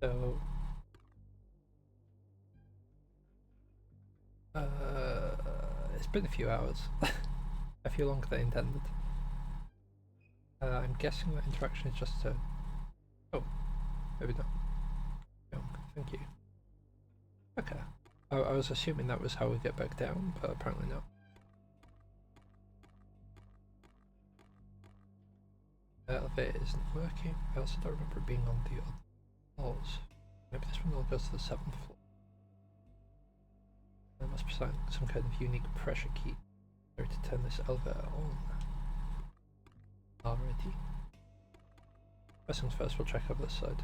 So, it's been a few hours. A few longer than intended. I'm guessing that interaction is just a... Oh, maybe not. No, thank you. Okay. I was assuming that was how we get back down, but apparently not. The elevator isn't working. I also don't remember it being on the other floors. Maybe this one all goes to the 7th floor. There must be some kind of unique pressure key to turn this elevator on. Already. First things first, we'll check over this side.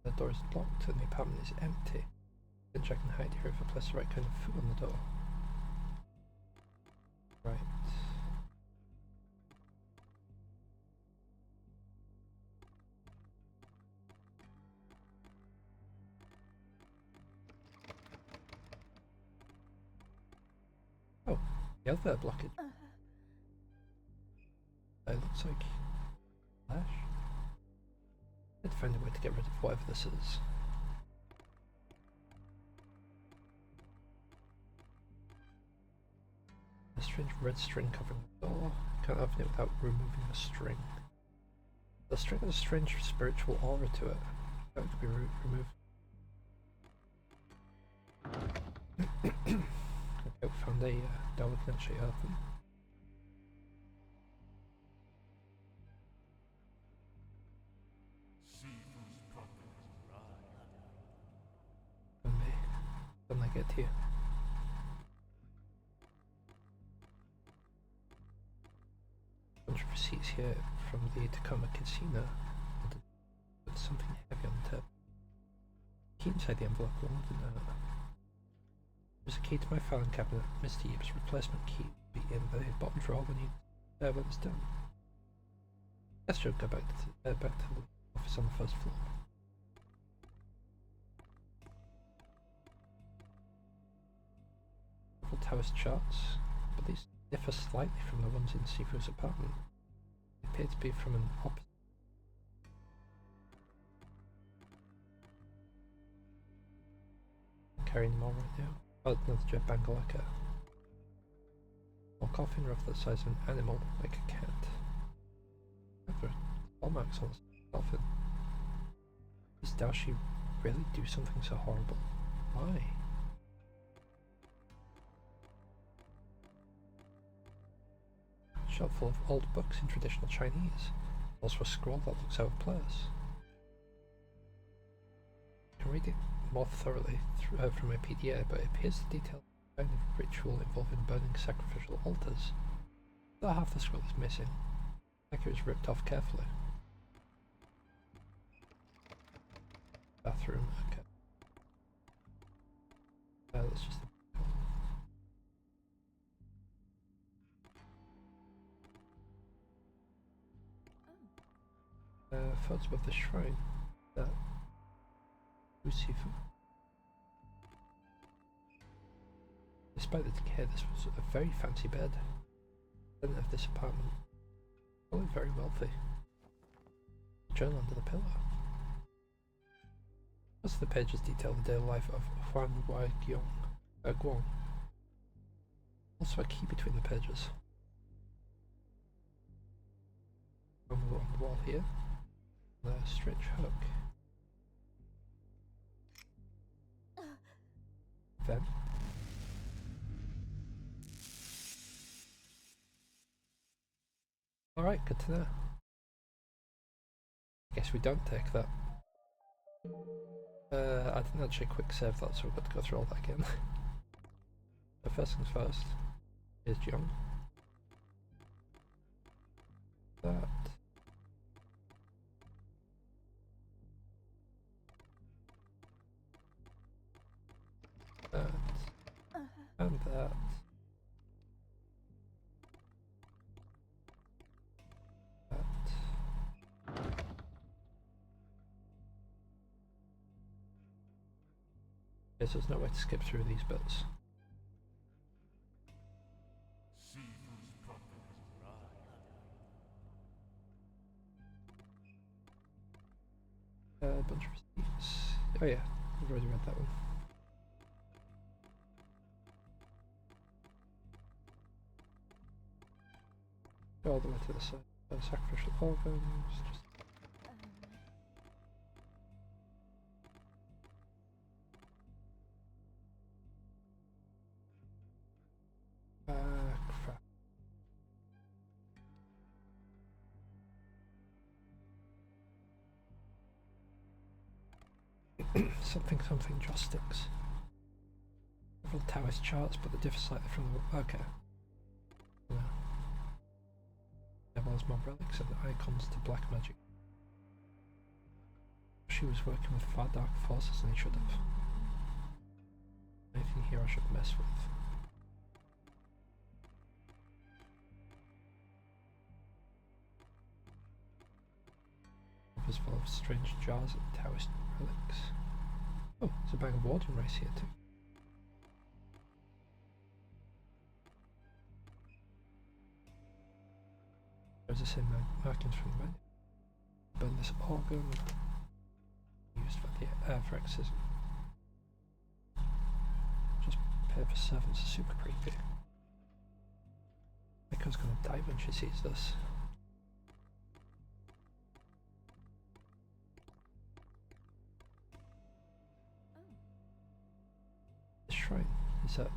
The door is locked and the apartment is empty. Then check and hide here if I place the right kind of foot on the door. Right. Oh, the elevator blockage. It looks like flash. I'd find a way to get rid of whatever this is. A strange red string covering the door. Can't open it without removing the string. The string has a strange spiritual aura to it. That could be removed. Okay, we found a door we can actually open. When I get here. A bunch of receipts here from the Tacoma Casino. With something heavy on the tip. Key inside the envelope, I wanted to know. There's a key to my filing cabinet. Mr. Yip's replacement key will be in the bottom drawer when it's done. Let's just go back to the office on the first floor. Tower's charts, but these differ slightly from the ones in Sifu's apartment. They appear to be from an opposite. I'm carrying them all right now. Oh, another jet bangalaka. Or coffin rough the size of an animal, like a cat. There are claw marks on the coffin. Does Daoshi really do something so horrible? Why? Shelf full of old books in traditional Chinese. Also a scroll that looks out of place. I can read it more thoroughly from my PDA, but it appears to detail a kind of ritual involving burning sacrificial altars. Though half the scroll is missing, like it was ripped off carefully. Bathroom, okay. Let's just... photos above the shrine. That Sifu. Despite the decay, this was a very fancy bed. The tenant of this apartment, probably very wealthy. A journal under the pillow. Most of the pages detail the daily life of Huang Guang. Also a key between the pages. On the wall here. The stretch hook. Then alright, good to know. Guess we don't take that. I didn't actually quick save that, so we've got to go through all that again. But first things first, here's Jiang. That. And that. Guess there's no way to skip through these bits. bunch of receipts. Oh yeah, I've already read that one. Go all the way to the side. Sacrificial organs. Just crap. something joysticks. Several Taoist charts, but they differ slightly from the. Okay. No. Devil's mob relics and icons to black magic. She was working with far dark forces than he should have. Anything here I should mess with. As full of strange jars of Taoist relics. Oh, there's a bag of warden rice here too. There's the same markings from the menu. Burn this organ used for exorcism. Just pay for servants are super creepy. Miko's gonna die when she sees this. This shrine, is that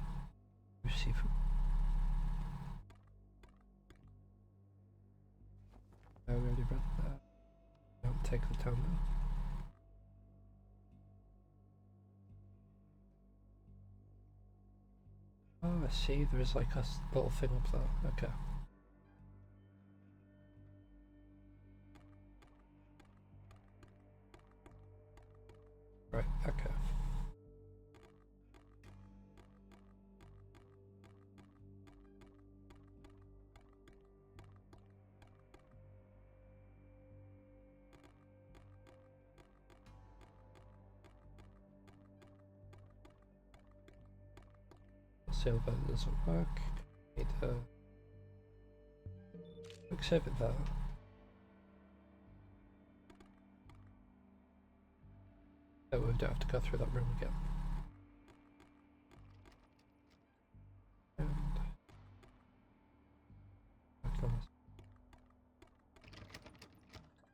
seafood? I already read that. Don't take the town now. Oh, I see. There is like a little thing up there. Okay. Right, okay. Silver doesn't work. Need a quick save it there. So we don't have to go through that room again. And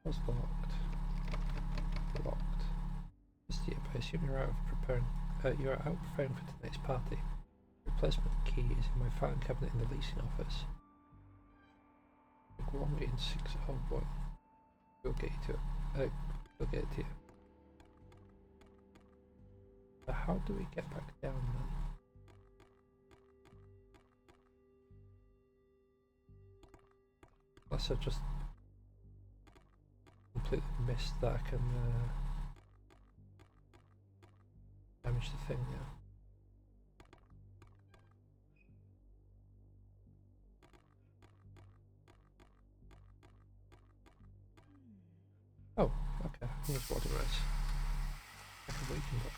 was locked. Locked. Mr. Yip, I assume you're out preparing for tonight's party. Replacement key is in my filing cabinet in the leasing office. Guang in 601. We'll get you to it. We'll get it to you. But how do we get back down then? Unless I've just completely missed that I can damage the thing now. Oh, okay. Here's what it is. I can weaken it.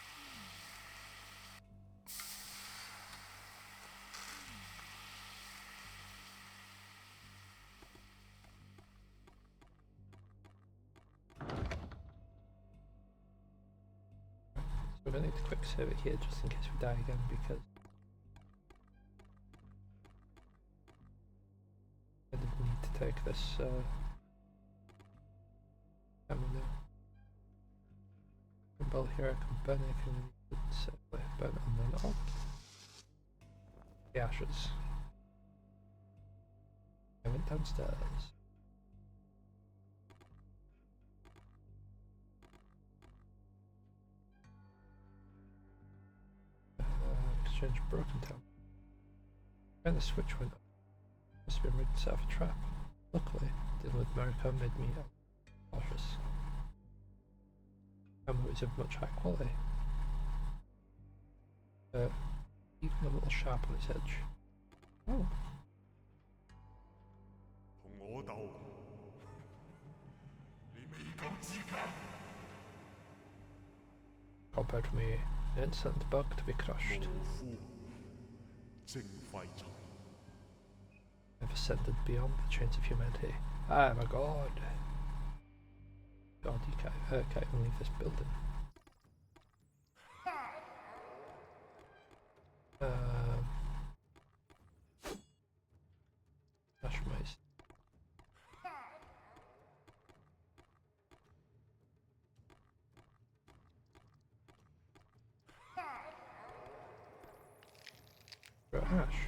So we're going to need to quick save it here just in case we die again because I didn't need to take this ammo now. Well, here I can burn anything safely. Burn it and then the ashes. I went downstairs. Exchange broken town. And the switch went up. Must have been rigged to set off a trap. Luckily, dealing with Mariko made me cautious. Ammo is of much high quality. Even a little sharp on its edge. Oh. Compared to me, an instant bug to be crushed. I've ascended beyond the chains of humanity. I am a god. God, you can't even leave this building. Flash mice. Ash.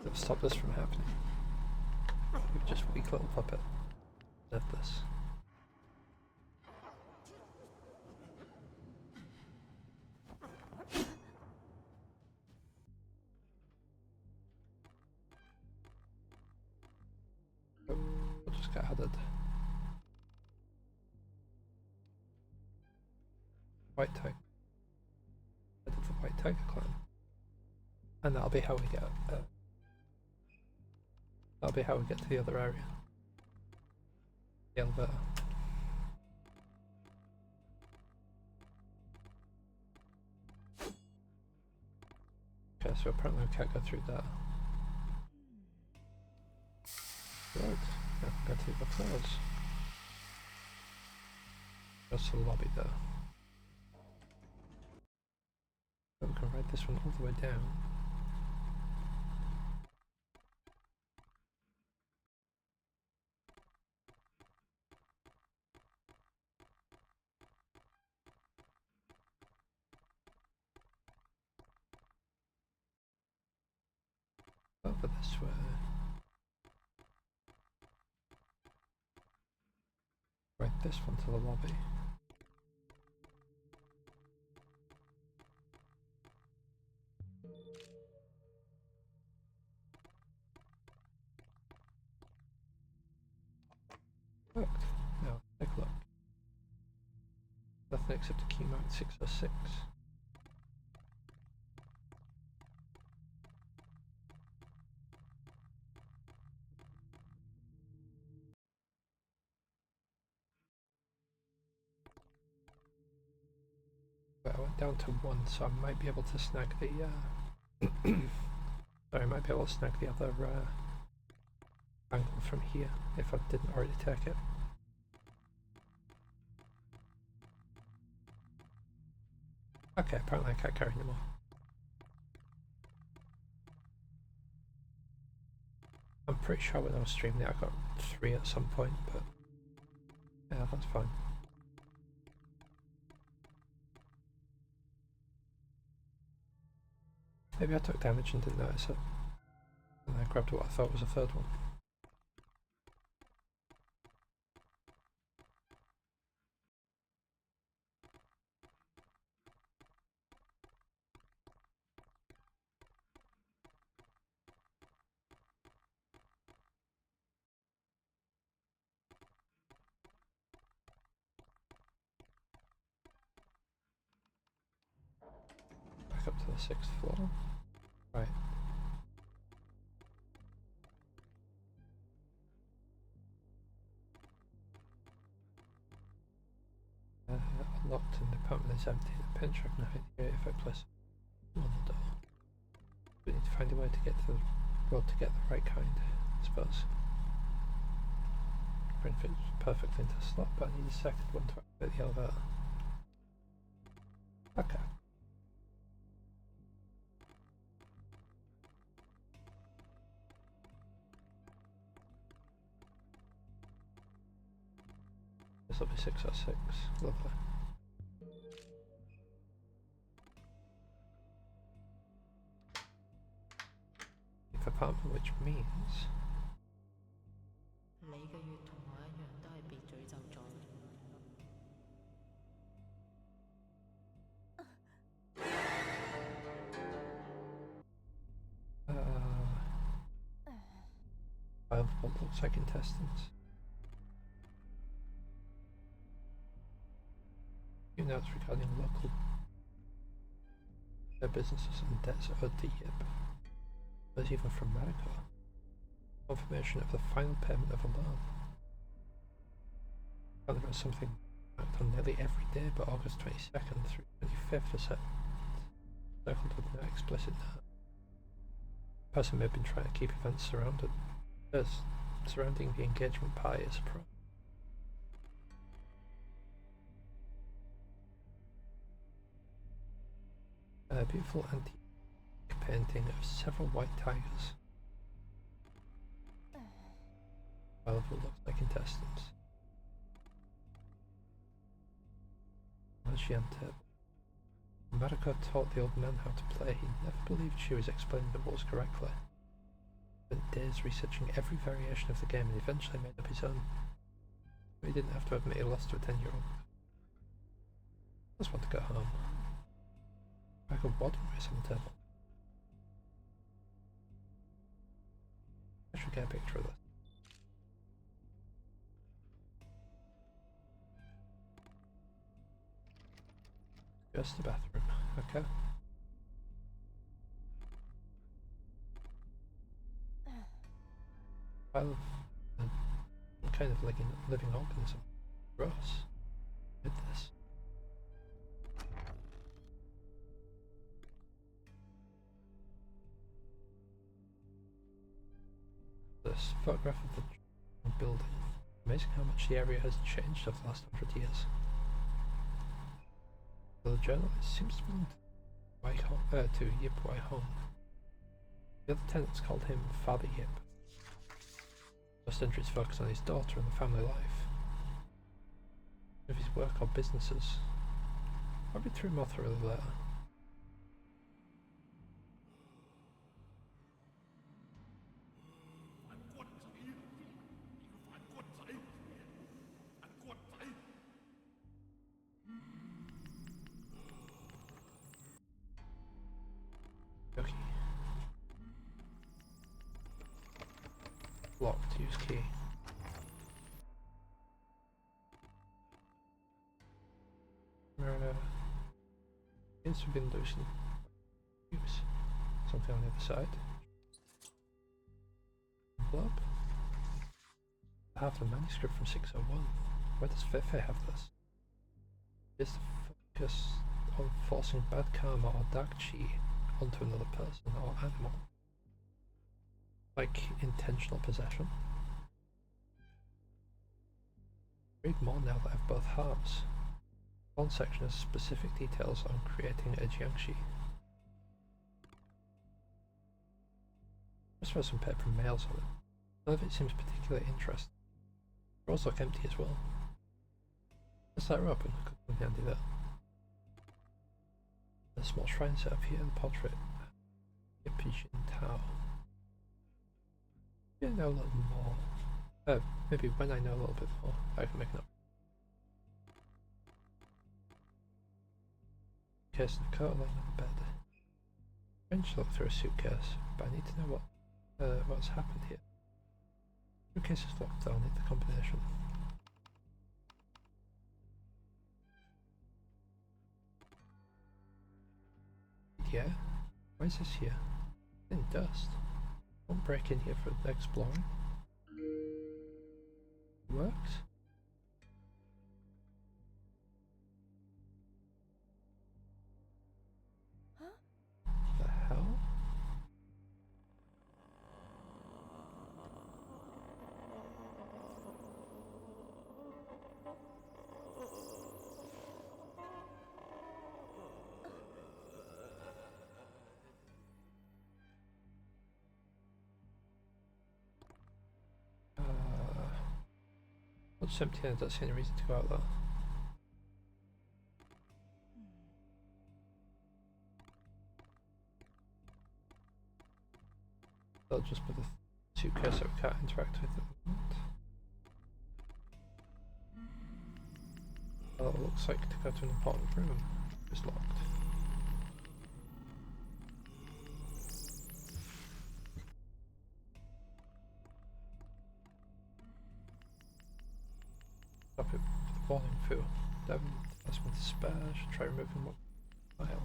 Let's stop this from happening. You're just a weak little puppet. Let this. Oh, I just got added. White tiger. Added the white tiger clan. And that'll be how we get that'll be how we get to the other area. The elevator. Okay, so apparently we can't go through that. Right, now we can go to the floors. Just the lobby there. So we can ride this one all the way down. Over this way. Ride this one to the lobby. Worked. Now, take a look. Nothing except a key marked 606. But I went down to 1, so I might be able to snag the sorry, I might be able to snag the other angle from here if I didn't already take it. Okay, apparently I can't carry anymore. I'm pretty sure when I was streaming it I got 3 at some point, but yeah, that's fine. Maybe I took damage and didn't notice it, and I grabbed what I thought was a third one. Back up to the 6th floor. Right. Unlocked and the apartment is empty. The pen track now here if I place it on the door. We need to find a way to get to the road to get the right kind, I suppose. Brain fits perfectly into the slot, but I need a second one to activate the elevator. Okay. This will be 606. Lovely. If apartment, which means of what looks like intestines. Few notes regarding local Their businesses and debts owed to Yip. There's even from Mariko. Confirmation of the final payment of a loan. Found there was something marked on nearly every day but August 22nd through 25th are set circled with no explicit note. The person may have been trying to keep events surrounding the engagement party as a pro. A beautiful antique painting of several white tigers. All of what looks like intestines. As she entered, Mariko taught the old man how to play. He never believed she was explaining the rules correctly. He spent days researching every variation of the game and eventually made up his own. But he didn't have to admit he lost to a 10-year-old. I just want to go home. I could water race on the table. I should get a picture of this. Just the bathroom, okay. Pile of some kind of living organism. Gross. Did this. This photograph of the building. Amazing how much the area has changed over the last 100 years. The journalist seems to belong to Yip Wai Hong. The other tenants called him Father Yip. Most entries focus on his daughter and the family life. Of his work or businesses. I'll read through more thoroughly later. Okay. Locked, use key. Seems to have been losing use. Something on the other side. Envelope. I have the manuscript from 601. Where does Fefe have this? Is the focus on forcing bad karma or dark chi onto another person or animal? Like intentional possession? Read more now that I have both halves. One section has specific details on creating a jiangshi. Just for some paper and mails on it. None of it seems particularly interesting. The drawers look empty as well. Let's let her open. I couldn't handy that. A small shrine set up here, the portrait. Pigeon Tao. Maybe I know a little more. Maybe when I know a little bit more, I can make an up. Case of the coat laying on the bed. Strange to look through a suitcase, but I need to know what's happened here. Suitcase is locked, so I'll need the combination. Yeah? Why is this here? In dust. Don't break in here for exploring. Works? The hell? It's empty and I don't see any reason to go out there. I'll just put the suitcase that we can't interact with at the moment. Oh, it looks like to go to an important room. It's locked. Stop it with the volume fill. That's with the spare. I should try removing one file.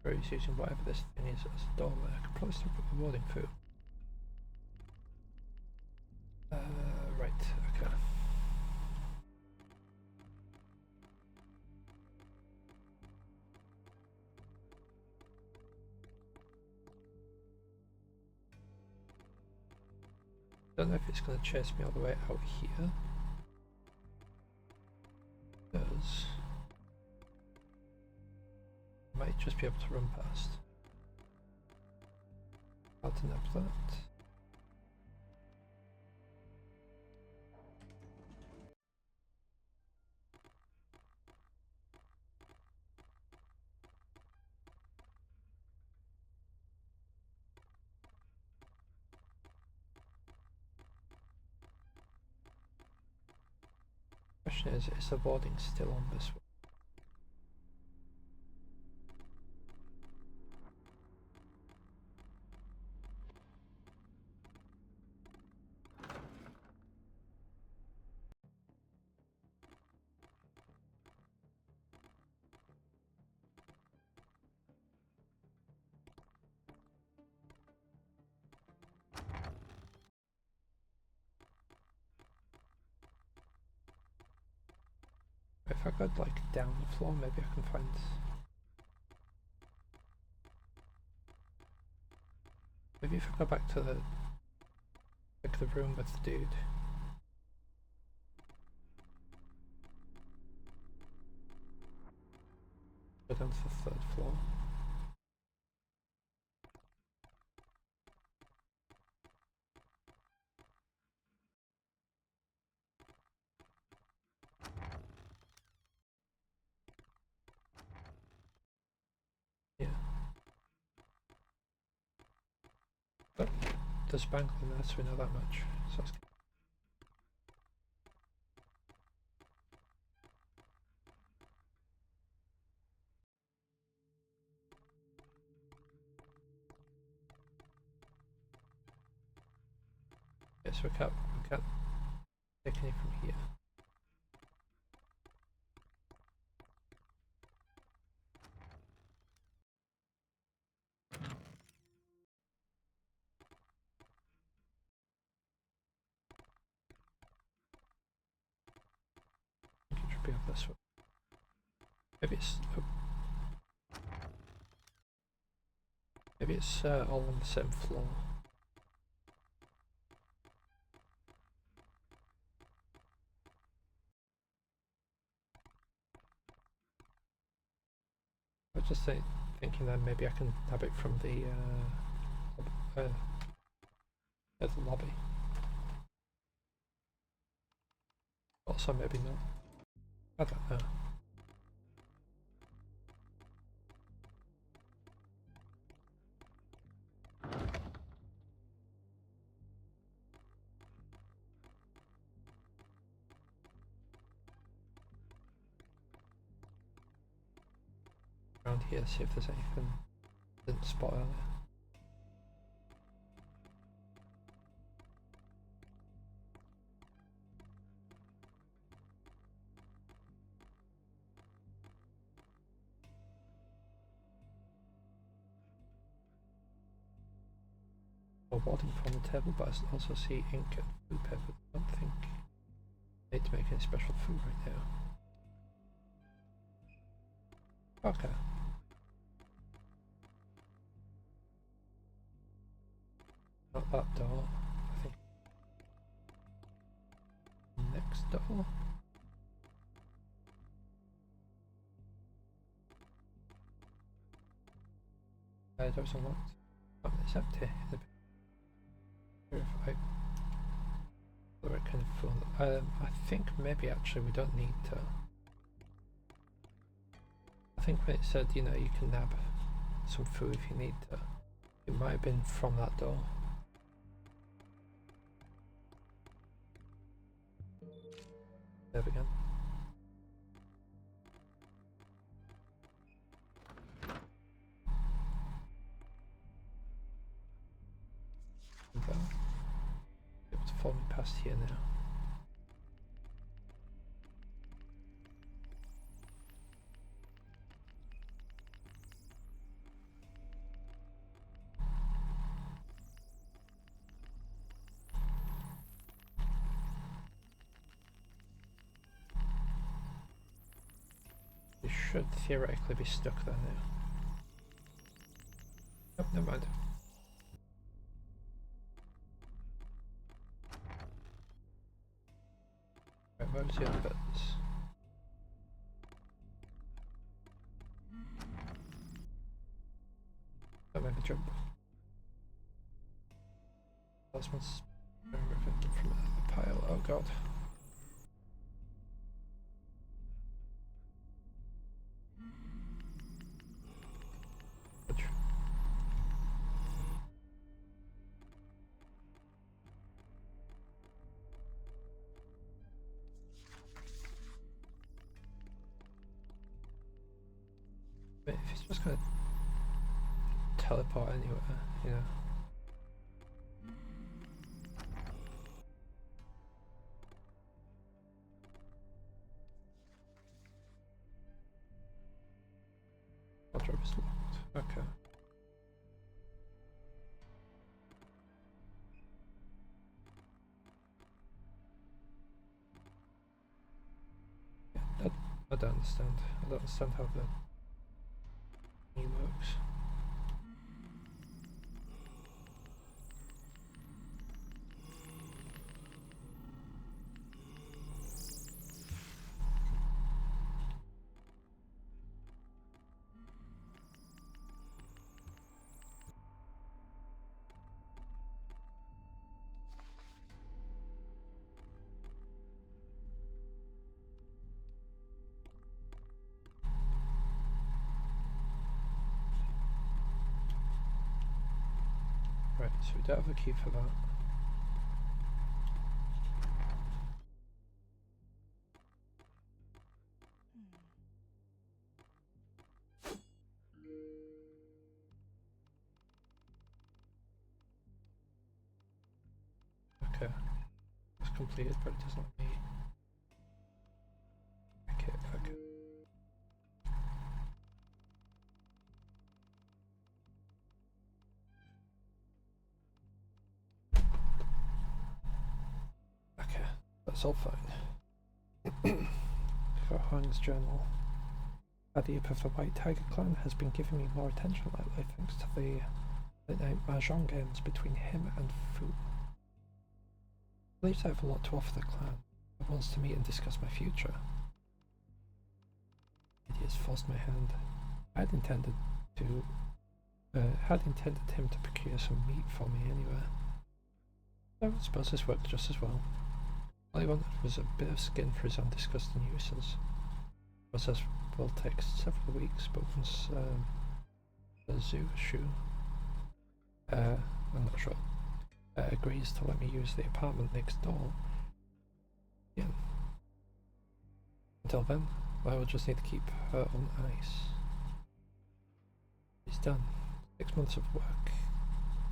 Or he's using whatever this thing is as a doorway. I could probably stop rewarding food. Right, okay. Don't know if it's going to chase me all the way out here. Because I might just be able to run past. How to nab that. Question is the boarding still on this one? If I go like down the floor, maybe I can find. Maybe if I go back to the room with the dude. Go down to the 3rd floor. Yeah. But there's a bank in there, so we know that much. So it's yeah, so we can't take any from here. I think it should be up this way. Maybe it's all on the same floor. I was just thinking that maybe I can have it from the lobby. Also, maybe not. I don't know. Around here, see if there's anything I didn't spot earlier. Boarding from the table, but I also see ink and food paper. I don't think I need to make any special food right now. Okay. Not that door. I think next door. Door's unlocked. Oh, it's empty. The right kind of food. I think maybe actually we don't need to. I think when it said, you know, you can nab some food if you need to, it might have been from that door. There we go. Able to follow me past here now. should theoretically be stuck there now. Oh, never mind. Right, where's the other bits? That made me jump. That's one's removed from the pile. Oh god. If he's just gonna teleport anywhere, you know. Wardrobe is locked. Okay. Yeah, I don't understand. I don't understand how the menu works. Right, so we don't have a key for that. Okay, it's completed, but it doesn't let me. Okay, okay. Okay, that's all fine. For Huang's journal. The Yip of the White Tiger clan has been giving me more attention lately thanks to the late-night mahjong games between him and Fu. He believes I have a lot to offer the clan, but wants to meet and discuss my future. He has forced my hand. I had intended him to procure some meat for me anyway. I suppose this worked just as well. All he wanted was a bit of skin for his own disgusting uses. The process will take several weeks, but once the Shu, I'm not sure, agrees to let me use the apartment next door, yeah. Until then, I will just need to keep her on ice. He's done. 6 months of work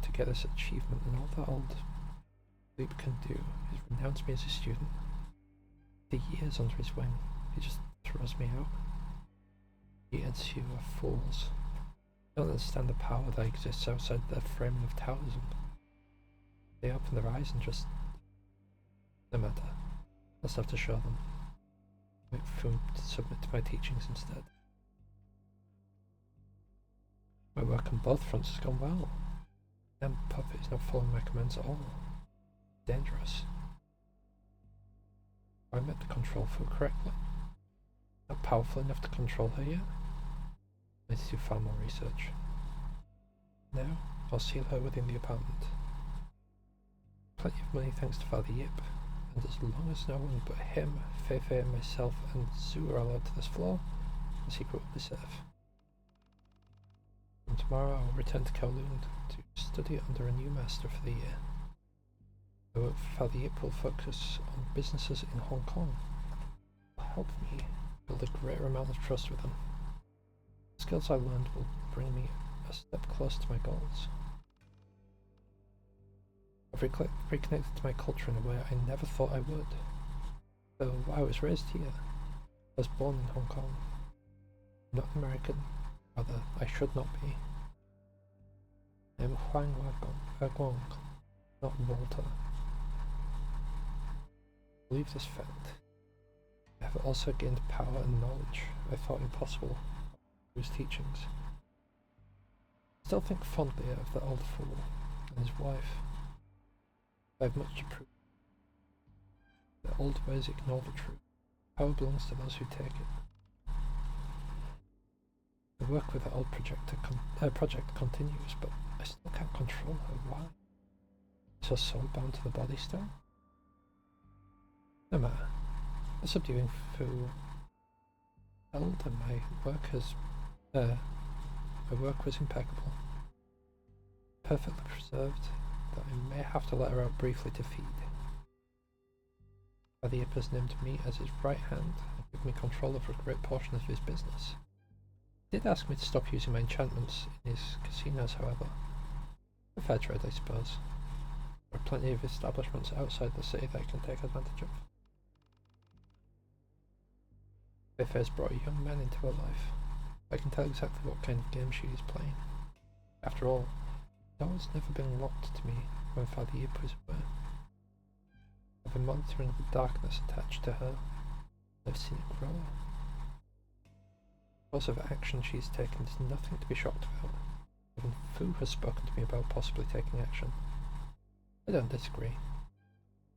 to get this achievement, and all that old Leap can do is renounce me as a student. The years under his wing, he just throws me out. Idiots, you are fools. Don't understand the power that exists outside the framing of Taoism. They open their eyes and just... no matter. I'll just have to show them. Wait for them to submit to my teachings instead. My work on both fronts has gone well. The damn puppet is not following my commands at all. Dangerous. I met the control foot correctly. Not powerful enough to control her yet. I need to do far more research. Now, I'll seal her within the apartment. Plenty of money thanks to Father Yip, and as long as no one but him, Feifei, myself, and Zhu are allowed to this floor, the secret will be safe. And tomorrow I will return to Kowloon to study under a new master for the year. Though Father Yip will focus on businesses in Hong Kong. It will help me build a greater amount of trust with him. The skills I learned will bring me a step closer to my goals. I've reconnected to my culture in a way I never thought I would. Though I was raised here. I was born in Hong Kong. I'm not American, rather I should not be. I am Huang Guang, not Walter. Believe this fact. I have I've also gained power and knowledge I thought impossible through his teachings. I still think fondly of the old fool and his wife. I have much to prove. The old ways ignore the truth. Power belongs to those who take it. The work with the old project continues, but I still can't control her. Why? Is her soul bound to the body still? No matter. The subduing Fu held, and my work was impeccable, perfectly preserved. That I may have to let her out briefly to feed. The Yip has named me as his right hand and given me control over a great portion of his business. He did ask me to stop using my enchantments in his casinos, however. A fair trade, I suppose. There are plenty of establishments outside the city that I can take advantage of. Feifei has brought a young man into her life. I can tell exactly what kind of game she is playing. After all, the door has never been locked to me when Father Yip was away. I've been monitoring the darkness attached to her, and I've seen it grow. The course of action she's taken is nothing to be shocked about. Even Fu has spoken to me about possibly taking action. I don't disagree.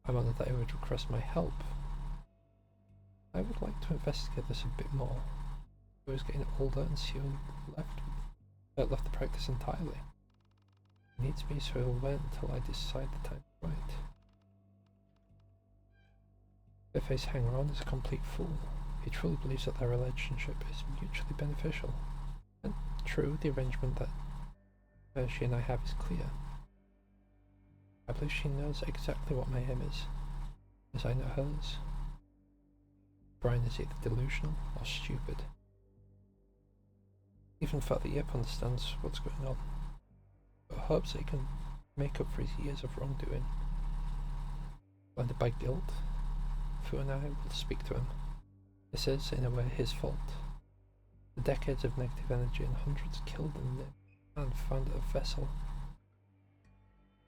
I'm honoured that he would request my help. I would like to investigate this a bit more. He was getting older and Xiu left the practice entirely. He needs me, so he'll wait until I decide the time is right. Feifei's hanger-on is a complete fool. He truly believes that their relationship is mutually beneficial. And true, the arrangement that she and I have is clear. I believe she knows exactly what my aim is, as I know hers. Brian is either delusional or stupid. Even Father Yip understands what's going on, but hopes that he can make up for his years of wrongdoing. Blinded by guilt, Fu and I will speak to him. This is, in a way, his fault. The decades of negative energy and hundreds killed and found a vessel.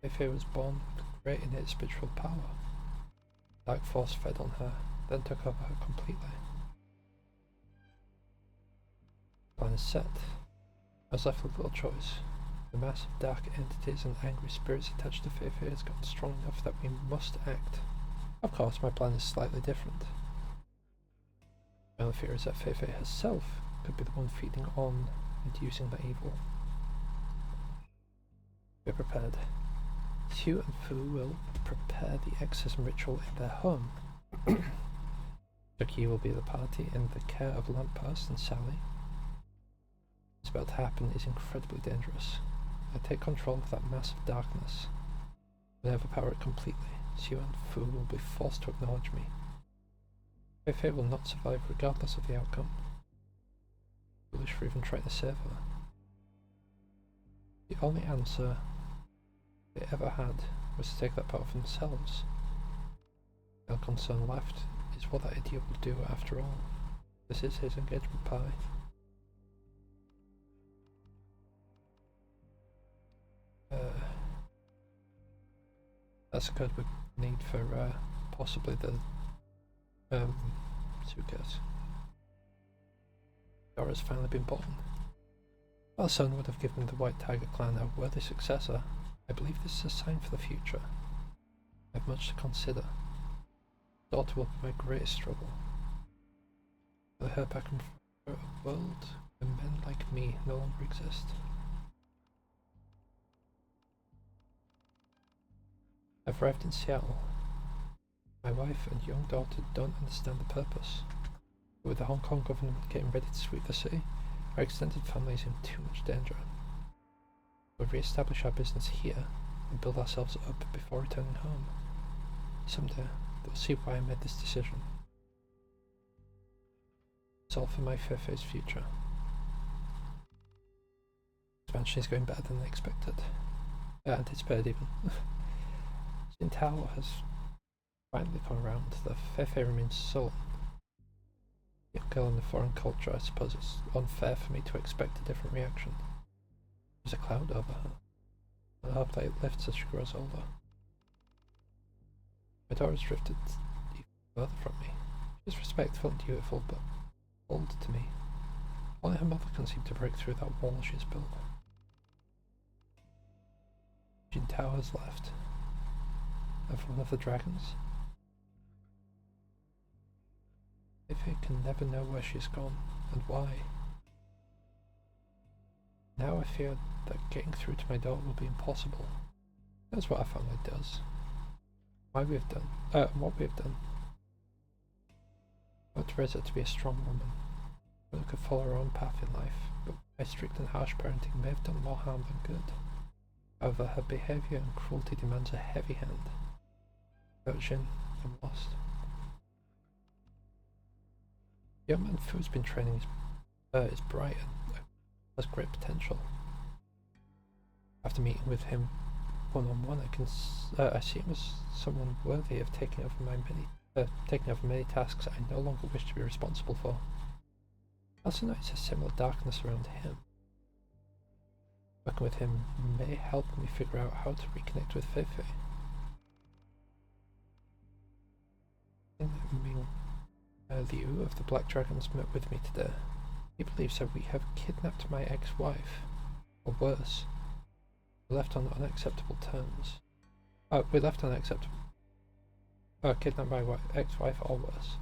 Feifei was born with great innate spiritual power. Dark force fed on her, then took over her completely. Plan is set. I was left with little choice. The mass of dark entities and angry spirits attached to Feifei has gotten strong enough that we must act. Of course, my plan is slightly different. My only fear is that Feifei herself could be the one feeding on and using the evil. Be prepared. Xiu and Fu will prepare the exorcism ritual in their home. Jackie will be the party in the care of Lamppost and Sally. What's about to happen is incredibly dangerous. I take control of that mass of darkness. When I overpower it completely, Xiu and Fu will be forced to acknowledge me. Feifei will not survive regardless of the outcome. Foolish for even trying to save her. The only answer they ever had was to take that power for themselves. The only concern left is what that idiot will do after all. This is his engagement pie. That's a code we need for possibly the suitcase. Dora's finally been born. While Son would have given the White Tiger clan a worthy successor, I believe this is a sign for the future. I have much to consider. Daughter will be my greatest struggle. With her back in a world where men like me no longer exist. I've arrived in Seattle. My wife and young daughter don't understand the purpose. But with the Hong Kong government getting ready to sweep the city, our extended family is in too much danger. We'll re-establish our business here and build ourselves up before returning home. Someday, they'll see why I made this decision. It's all for my Feifei's future. Expansion is going better than I expected. Anticipated even. Xin Tao has finally come around. The Feifei remains sullen. Young girl in a foreign culture, I suppose it's unfair for me to expect a different reaction. There's a cloud over her. I hope that it lifts as she grows older. My daughter has drifted even further from me. She was respectful and dutiful, but cold to me. Only her mother can seem to break through that wall she's built. Jin Tao has left. And for one of the dragons. If it can never know where she's gone, and why. Now I fear that getting through to my daughter will be impossible. That's what our family does. What we have done. I want to raise her to be a strong woman, one who could follow her own path in life, but my strict and harsh parenting may have done more harm than good. However, her behaviour and cruelty demands a heavy hand. Without Jin, I'm lost. The young man Fu's been training is bright and has great potential. After meeting with him one-on-one, I see him as someone worthy of taking over many tasks I no longer wish to be responsible for. I also notice a similar darkness around him. Working with him may help me figure out how to reconnect with Feifei. Liu of the Black Dragons met with me today. He believes that we have kidnapped my ex-wife, or worse. We left on unacceptable terms. Kidnapped my ex-wife, or worse.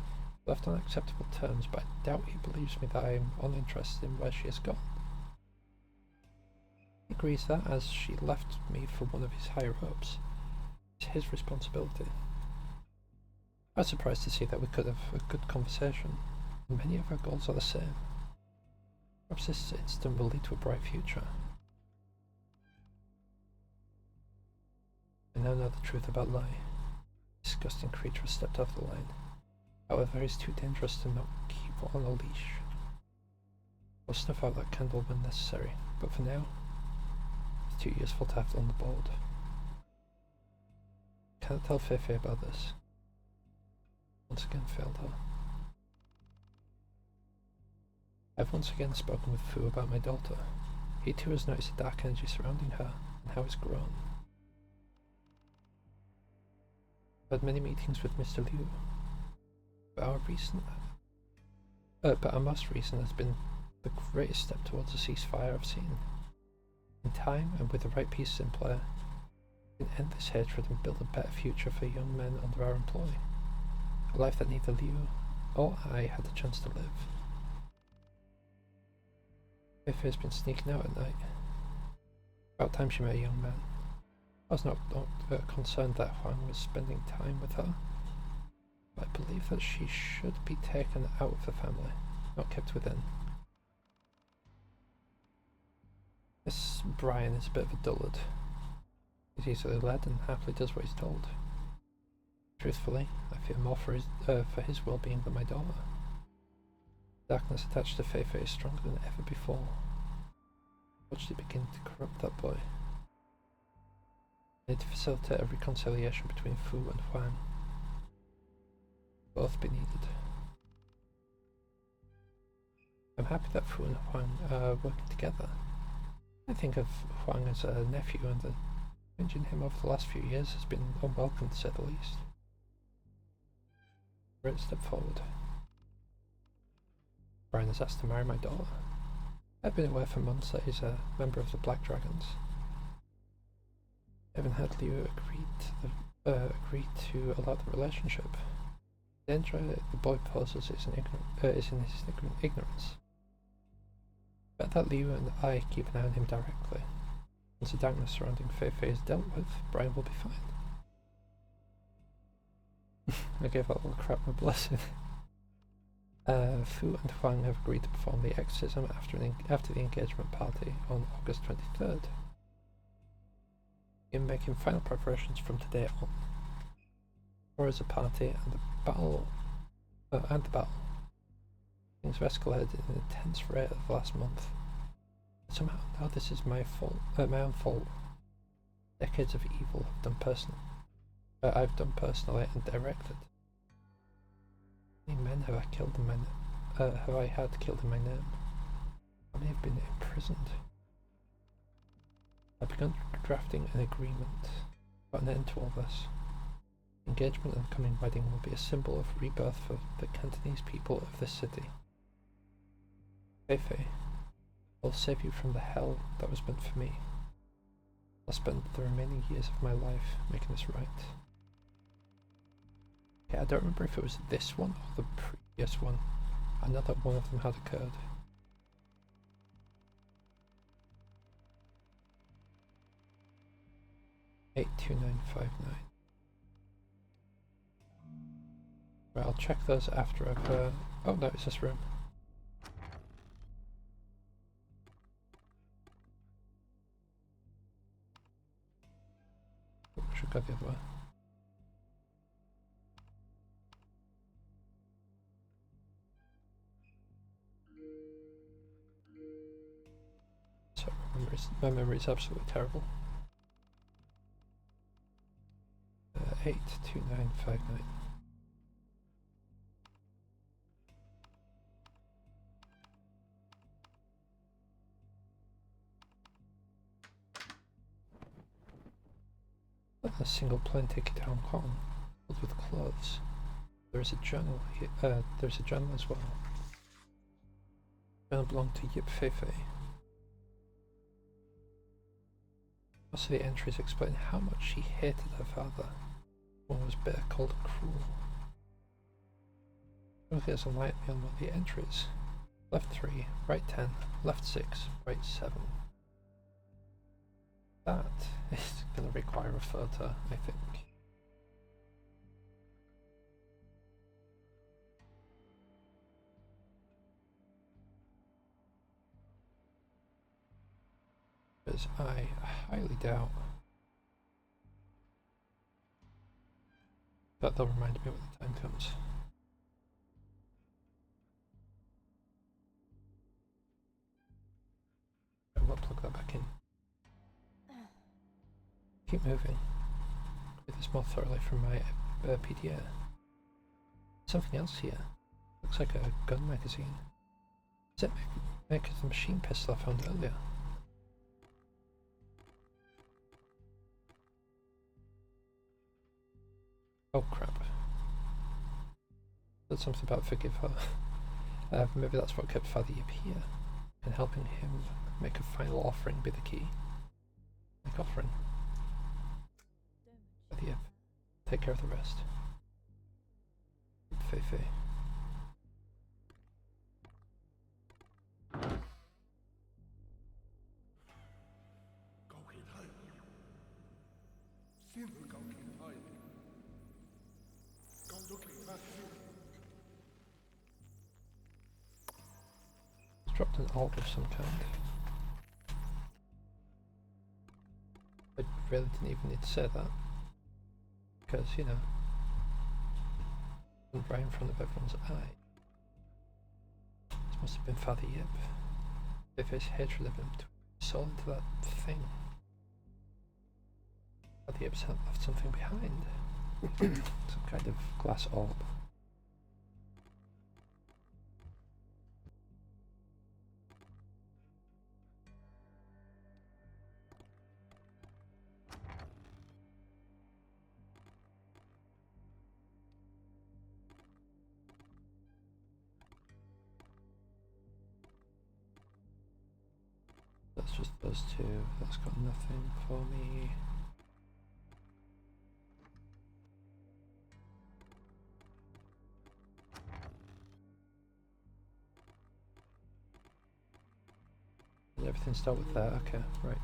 Left on unacceptable terms, but I doubt he believes me that I am uninterested in where she has gone. He agrees that, as she left me for one of his higher-ups, it's his responsibility. I was surprised to see that we could have a good conversation, and many of our goals are the same. Perhaps this incident will lead to a bright future. I now know the truth about Lai. The disgusting creature has stepped off the line. However, he's too dangerous to not keep on a leash. I'll snuff out that candle when necessary, but for now, it's too useful to have on the board. I can't tell Feifei about this. Once again failed her. I've once again spoken with Fu about my daughter. He too has noticed the dark energy surrounding her and how it's grown. I've had many meetings with Mr. Liu, but our most recent has been the greatest step towards a ceasefire I've seen. In time, and with the right pieces in play, we can end this hatred and build a better future for young men under our employ. A life that neither Liu or I had the chance to live. Feifei's been sneaking out at night. About time she met a young man. I was not concerned that Huang was spending time with her, but I believe that she should be taken out of the family, not kept within. This Brian is a bit of a dullard. He's easily led and happily does what he's told. Truthfully, I fear more for his well-being than my daughter. The darkness attached to Feifei is stronger than ever before. Watched it begin to corrupt that boy. I need to facilitate a reconciliation between Fu and Huang. Both be needed. I'm happy that Fu and Huang are working together. I think of Huang as a nephew, and the change in him over the last few years has been unwelcome to say the least. Great step forward. Brian has asked to marry my daughter. I've been aware for months that he's a member of the Black Dragons. I haven't had Liu agree to allow the relationship. The danger the boy poses is in his ignorance. Better that Liu and I keep an eye on him directly. Once the darkness surrounding Feifei is dealt with, Brian will be fine. I gave that little crap my blessing. Fu and Huang have agreed to perform the exorcism after the engagement party on August 23rd. In making final preparations from today on. Or as a party and the battle. Things have escalated at an intense rate of the last month. Somehow now this is my own fault. Decades of evil I've done personally and directed. How many men have I had killed in my name? How many have been imprisoned? I've begun drafting an agreement about an end to all this. Engagement in the coming wedding will be a symbol of rebirth for the Cantonese people of this city. Feifei, I'll save you from the hell that was meant for me. I'll spend the remaining years of my life making this right. Okay, I don't remember if it was this one or the previous one. I know that one of them had occurred. $82959. Right, I'll check those after I've oh no, it's this room. Oh, should go the other way. Sorry, my memory is absolutely terrible. 82959. A single plane ticket to Hong Kong, filled with clothes. There is a journal here. There's a journal as well. The journal belonged to Yip Feifei. Most of the entries explain how much she hated her father. One was bitter, cold, and cruel. Timothy has enlightened me on one of the entries. Left 3, right 10, left 6, right 7. That is going to require a photo, I think. Because I highly doubt that they'll remind me when the time comes. I will plug that back in. Keep moving. Read this more thoroughly from my PDA. Something else here. Looks like a gun magazine. Does it make the machine pistol I found earlier? Oh crap. Said something about forgive her. Maybe that's what kept Father Yip here, and helping him make a final offering be the key. Make offering. Father Yip, take care of the rest. Feifei. Dropped an alt of some kind. I really didn't even need to say that. Because, you know, right in front of everyone's eye. This must have been Father Yip. If his hatred of him sold into that thing. Father Yip's left something behind. Some kind of glass orb. That's just those two. That's got nothing for me. Everything start with that. Okay, right.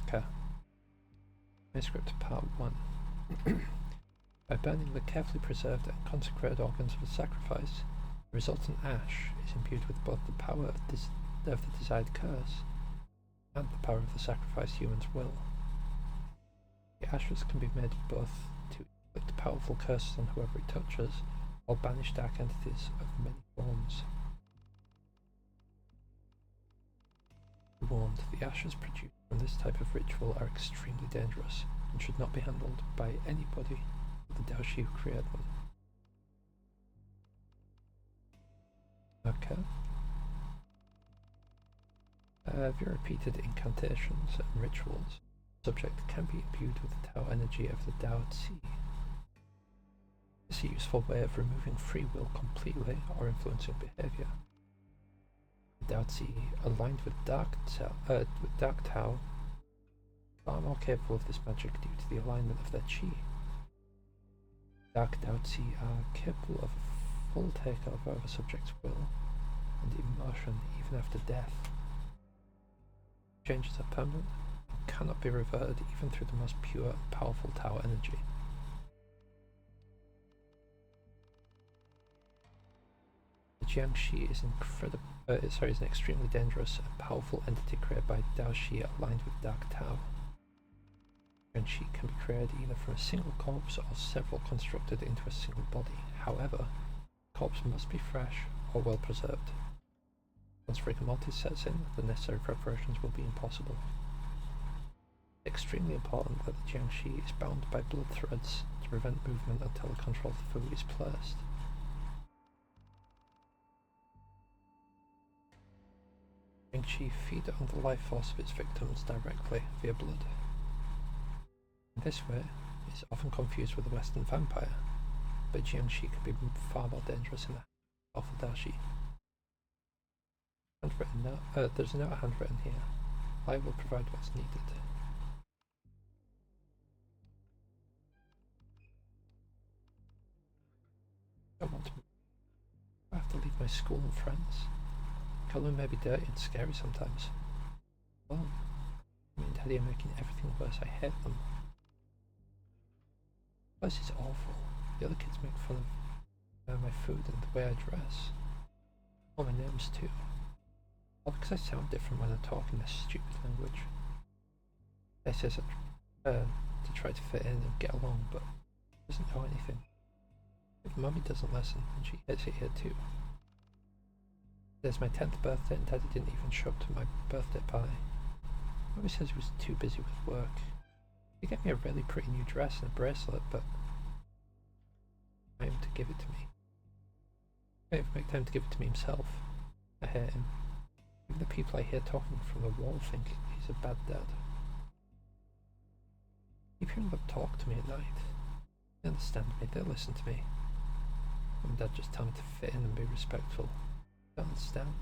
Okay. Manuscript Part 1. By burning the carefully preserved and consecrated organs of a sacrifice, the resultant ash is imbued with both the power of the desired curse and the power of the sacrificed human's will. The ashes can be made both to inflict powerful curses on whoever it touches, or banish dark entities of many forms. Be warned, the ashes produced from this type of ritual are extremely dangerous and should not be handled by anybody but the Daoshi who created them. Okay. Via repeated incantations and rituals, the subject can be imbued with the Tao energy of the Tao Tzi. This is a useful way of removing free will completely or influencing behavior. The Tao Tzi, aligned with Dark Tao, far more capable of this magic due to the alignment of their Qi. Dark Tao Tzi are capable of a full takeover of a subject's will and emotion even after death. Changes are permanent and cannot be reverted even through the most pure and powerful Tao energy. The Jiangxi is an extremely dangerous and powerful entity created by Dao Shi aligned with Dark Tao. Jiangxi can be created either from a single corpse or several constructed into a single body. However, the corpse must be fresh or well preserved. Once rigor mortis sets in, the necessary preparations will be impossible. It's extremely important that the Jiangxi is bound by blood threads to prevent movement until a controlled fu is placed. Jiangxi feed on the life force of its victims directly via blood. In this way, it is often confused with a Western vampire, but Jiangxi can be far more dangerous in the powerful Dashi. Handwritten note, there's a note handwritten here. I will provide what's needed. I don't want to move. I have to leave my school and friends. Colin may be dirty and scary sometimes. Well, me and Teddy are making everything worse. I hate them. This is awful. The other kids make fun of my food and the way I dress. All my names too. All because I sound different when I talk in this stupid language. They say to try to fit in and get along, but doesn't know anything. If Mummy doesn't listen, and she hates it here too. There's my 10th birthday and Daddy didn't even show up to my birthday party. Mummy says he was too busy with work. He gave me a really pretty new dress and a bracelet, but time to give it to me. He can't even make time to give it to me himself. I hate him. Even the people I hear talking from the wall think he's a bad dad. I keep hearing them talk to me at night. They understand me, they listen to me. Mum and Dad just tell me to fit in and be respectful. I don't understand.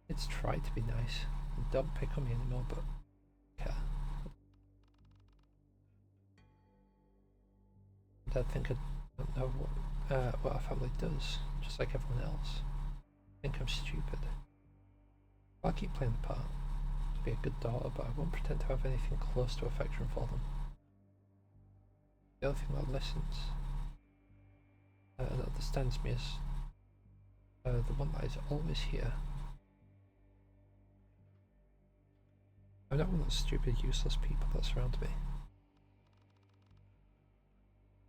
Kids try to be nice and don't pick on me anymore, but I care. Dad think I don't know what our family does, just like everyone else. I think I'm stupid. I'll keep playing the part, to be a good daughter, but I won't pretend to have anything close to affection for them. The only thing that listens and understands me is the one that is always here. I'm not one of those stupid, useless people that surround me.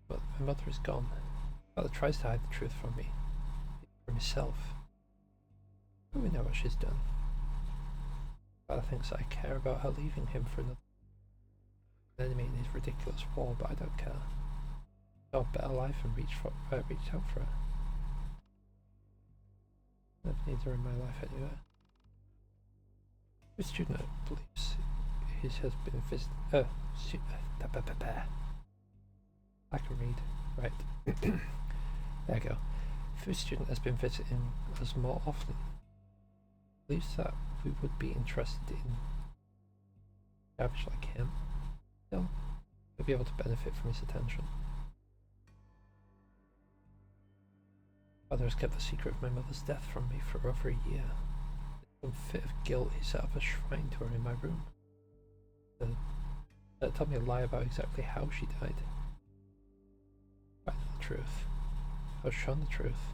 But my mother is gone. My father tries to hide the truth from me, from himself. But we know what she's done. Father thinks that I care about her leaving him for another enemy in his ridiculous war, but I don't care. I've got a better life and reach out for her. I never need her in my life anyway. The student believes his has been visited. I can read. Right. There you go. If a student has been visiting us more often, believes that we would be interested in garbage like him, still, we'll be able to benefit from his attention. Father has kept the secret of my mother's death from me for over a year. In some fit of guilt, he set up a shrine to her in my room. Told me a lie about exactly how she died. I know the truth. I was shown the truth.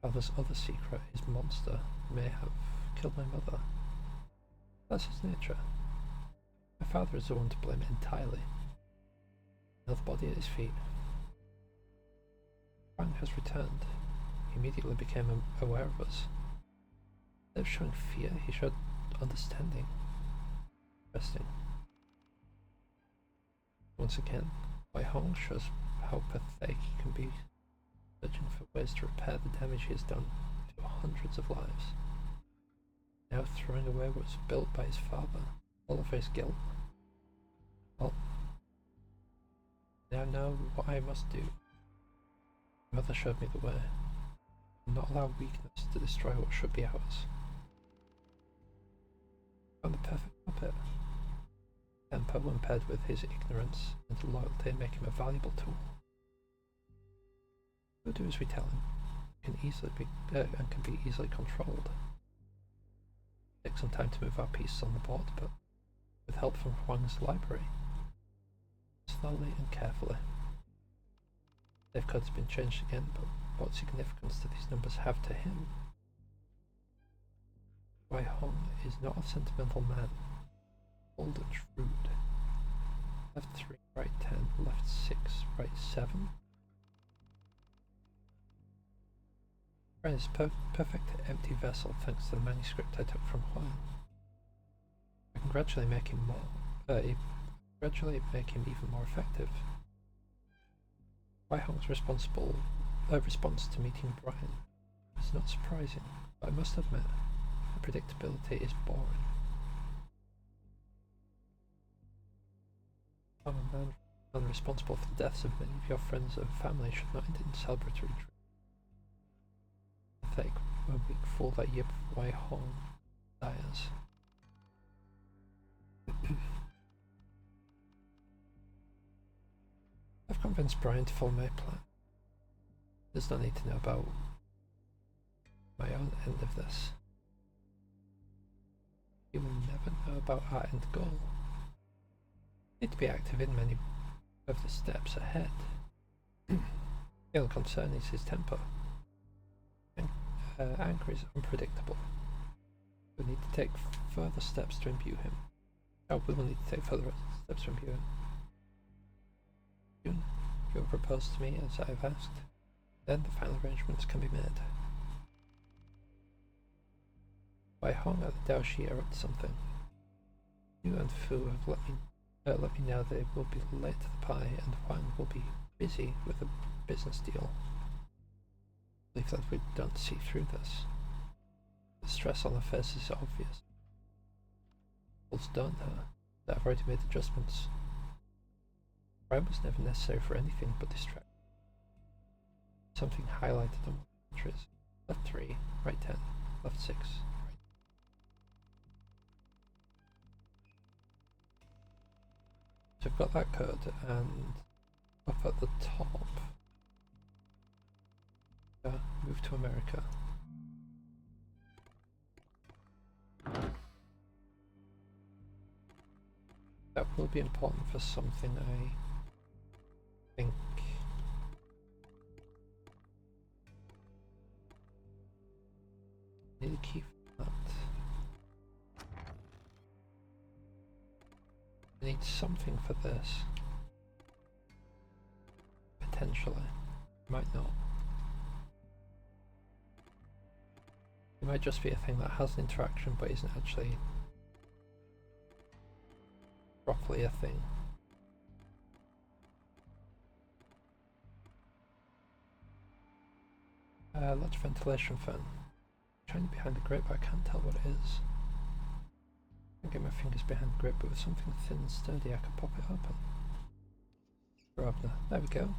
Father's other secret, his monster, may have killed my mother. That's his nature. My father is the one to blame entirely. Another body at his feet. Frank has returned. He immediately became aware of us. Instead of showing fear, he showed understanding. Interesting. Once again, Wei Hong shows how pathetic he can be, searching for ways to repair the damage he has done to hundreds of lives. now throwing away what was built by his father, all of his guilt. Well, now know what I must do. My mother showed me the way. Not allow weakness to destroy what should be ours. Found the perfect puppet. Temper, when paired with his ignorance and loyalty, make him a valuable tool. We'll do as we tell him. Can easily be and can be easily controlled. Take some time to move our pieces on the board, but with help from Huang's library. Slowly and carefully. Safe code has been changed again, but what significance do these numbers have to him? Wei Hong is not a sentimental man. Bold and shrewd. Left 3, right 10, left 6, right 7. Friend is perfect empty vessel thanks to the manuscript I took from Huang. I can gradually make him even more effective. Wei Hong's response to meeting Brian is not surprising, but I must admit, the predictability is boring. I'm a man responsible for the deaths of many of your friends and family should not end in celebratory dreams. Pathetic, one weak fool that Yip Wei Hong dies. I've convinced Brian to follow my plan. There's no need to know about my own end of this. He will never know about our end goal. Need to be active in many of the steps ahead. The only concern is his temper. Anger is unpredictable. We need to take further steps to imbue him. We will need to take further steps to imbue him. Soon, you will propose to me as I have asked. Then the final arrangements can be made. Wei Hong and the Dao Shi are up to something. You and Fu have let me know they will be late to the pie, and Huang will be busy with a business deal. I believe that we don't see through this. The stress on their faces is obvious. People don't know that I've already made adjustments. Brian was never necessary for anything but distraction. Something highlighted on one entries. Left 3, right 10, left 6, right. So I've got that code, and up at the top, move to America. That will be important for something I think I need a key for that. I need something for this. Potentially. Might not. It might just be a thing that has an interaction but isn't actually properly a thing. Large ventilation fan. Trying behind the grate, but I can't tell what it is. I can get my fingers behind the grate, but with something thin and sturdy I can pop it open. There we go.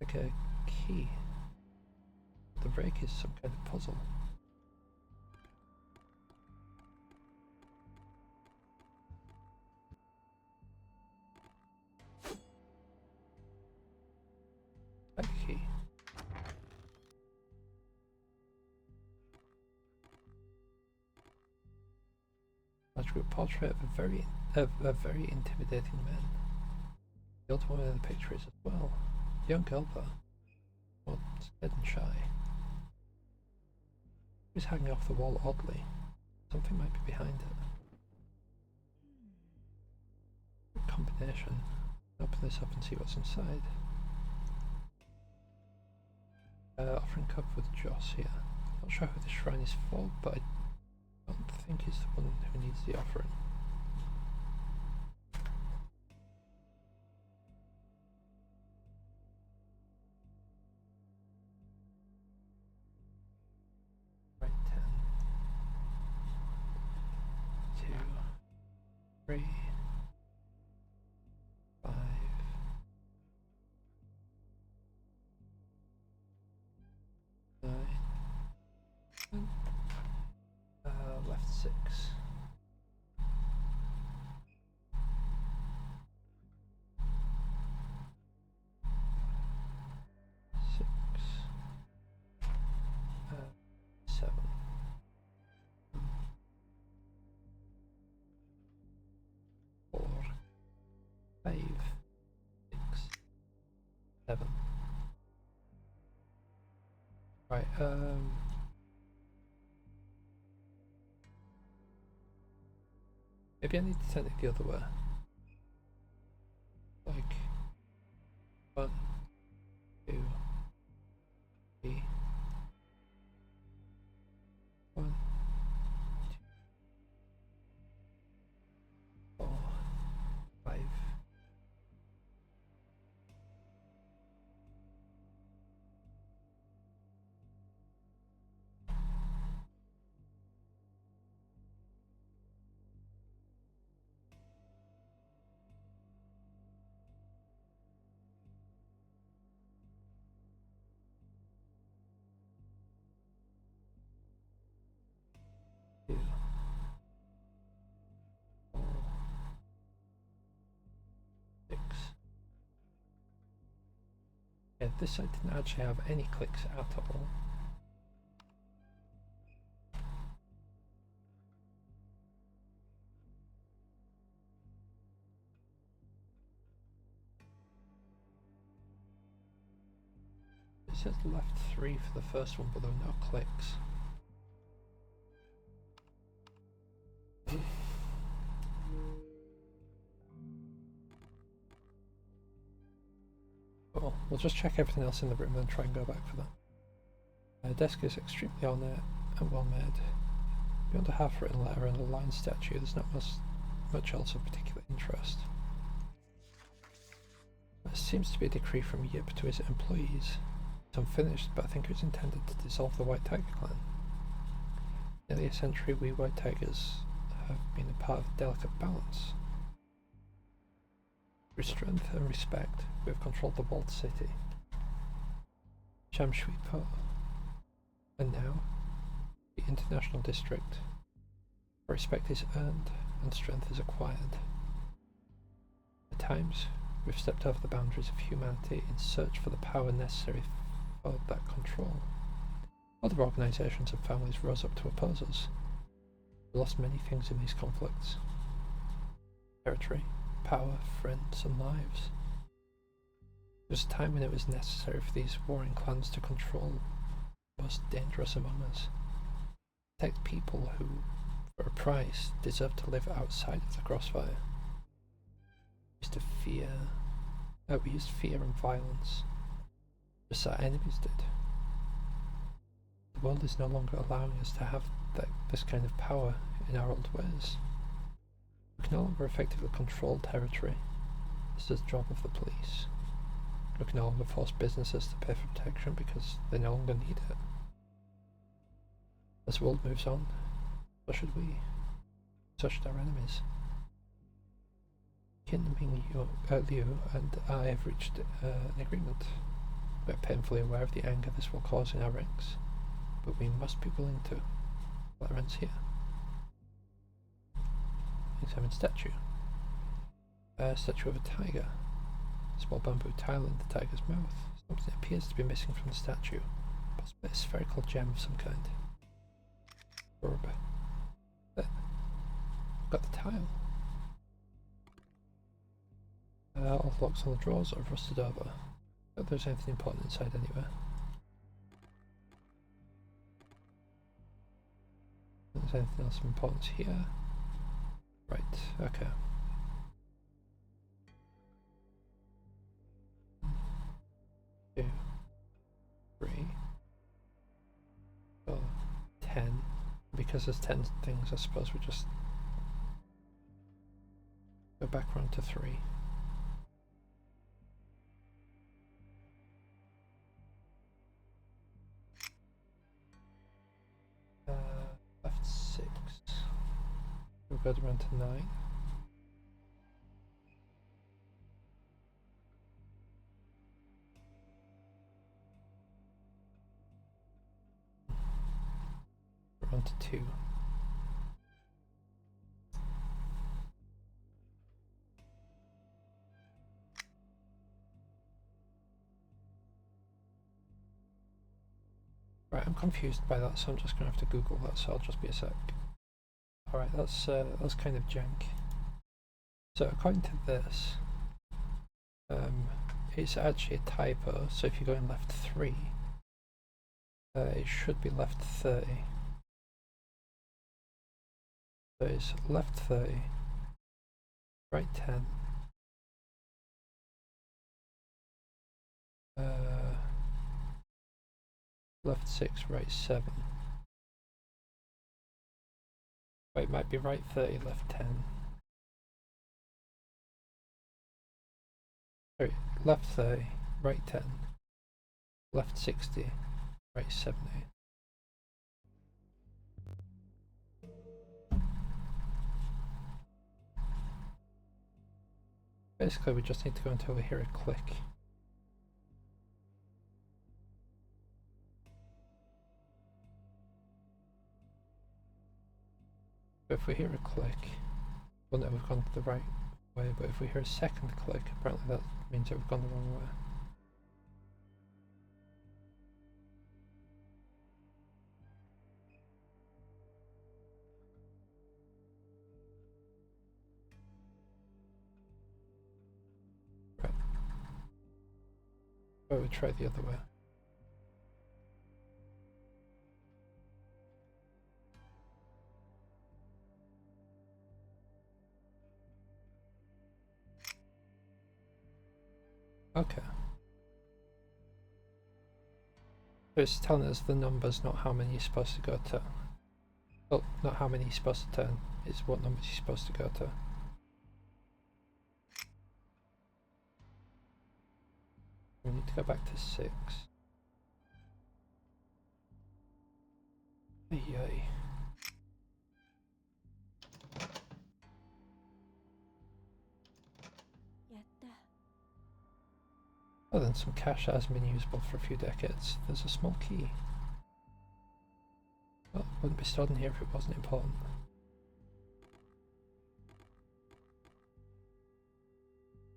Like a key. The rake is some kind of puzzle. That key. Large group portrait of a very intimidating man. The old woman in the picture is as well. A young girl though. Well, scared and shy. She's hanging off the wall oddly. Something might be behind it. Good combination. Open this up and see what's inside. Offering cup with Joss here. Not sure who the shrine is for, but I don't think he's the one who needs the offering. Right 10. 3, 5, 9, and left 6. 6, 7. 4, 5, 6, 7. Right, maybe I need to turn it the other way. Like 1, 2, 3, 1, 2, 4, 5. Yeah, this side didn't actually have any clicks at all. It says left 3 for the first one, but there were no clicks. Well, we'll just check everything else in the room and then try and go back for that. The desk is extremely ornate and well made. Beyond a half-written letter and a line statue, there's not much else of particular interest. There seems to be a decree from Yip to his employees. It's unfinished, but I think it was intended to dissolve the White Tiger clan. Nearly a century, we White Tigers have been a part of a delicate balance. Through strength and respect, we have controlled the walled city. Shamshweepot, and now the international district, where respect is earned and strength is acquired. At times, we've stepped over the boundaries of humanity in search for the power necessary for that control. Other organisations and families rose up to oppose us. We lost many things in these conflicts: territory, power, friends, and lives. There was a time when it was necessary for these warring clans to control the most dangerous among us, protect people who, for a price, deserve to live outside of the crossfire. We used fear and violence, just as our enemies did. The world is no longer allowing us to have this kind of power in our old ways. We can no longer effectively control territory. This is the job of the police. We can no longer force businesses to pay for protection because they no longer need it. As the world moves on, so should we. So should our enemies. Qin Ming Liu and I have reached an agreement. We are painfully aware of the anger this will cause in our ranks, but we must be willing to. Well, that ends here. Examine statue. A statue of a tiger. A small bamboo tile in the tiger's mouth. Something appears to be missing from the statue. Possibly a spherical gem of some kind. Orb. There. Got the tile. All the locks on the drawers are rusted over. Not there's anything important inside anywhere. There's anything else of importance here? Right, okay. 2, 3, 4, 10. Because there's 10 things, I suppose we just go back around to 3. Left 6. We'll go around to 9. Right, I'm confused by that, so I'm just gonna have to Google that, so I'll just be a sec. Alright, that's kind of jank. So according to this, it's actually a typo, so if you're going left 3, it should be left 30. So it's left 30, right 10, left 6, right 7. Wait, it might be right 30, left 10. Sorry, left 30, right 10, left 60, right 70. Basically, we just need to go until we hear a click. If we hear a click, we'll know we've gone the right way, but if we hear a second click, apparently that means that we've gone the wrong way. Right. But we'll try the other way. Okay. So it's telling us the numbers, not how many you're supposed to go to. Well, not how many you're supposed to turn, it's what numbers you're supposed to go to. We need to go back to 6. Yay. Other than some cash that hasn't been usable for a few decades, there's a small key. Well, it wouldn't be stored in here if it wasn't important.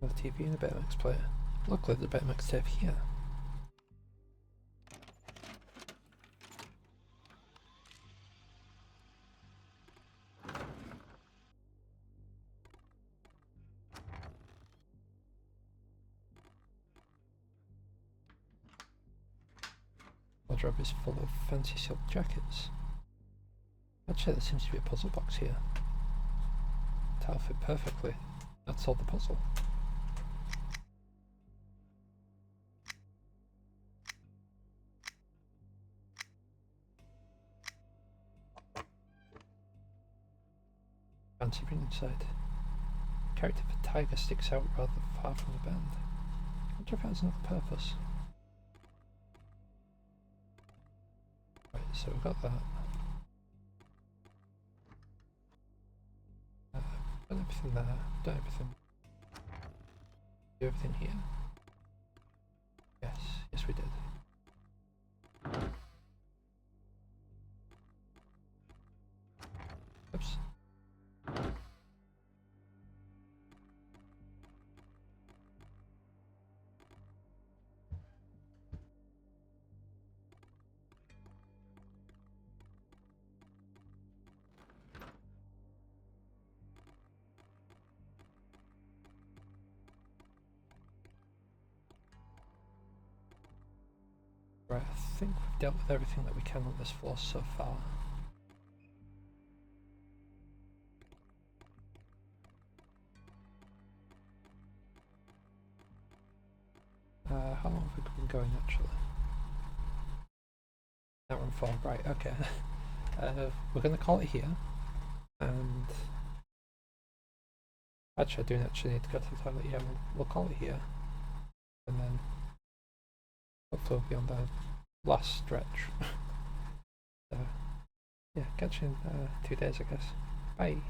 A TV and a Betamax player. Luckily the Betamax tape here. Wardrobe is full of fancy silk jackets. Actually, there seems to be a puzzle box here. Tile fit perfectly. That's all the puzzle. Fancy being inside. Character for tiger sticks out rather far from the band. I wonder if it has another purpose. Right, so we've got that. Done everything there. Done everything. Do everything here. Yes, yes we did. Oops. Right, I think we've dealt with everything that we can on this floor so far. How long have we been going actually? That one 4, right, okay. We're going to call it here, and actually I do actually need to go to the toilet. Yeah, we'll call it here, and then hopefully we'll be on the last stretch. So yeah, catch you in 2 days I guess. Bye.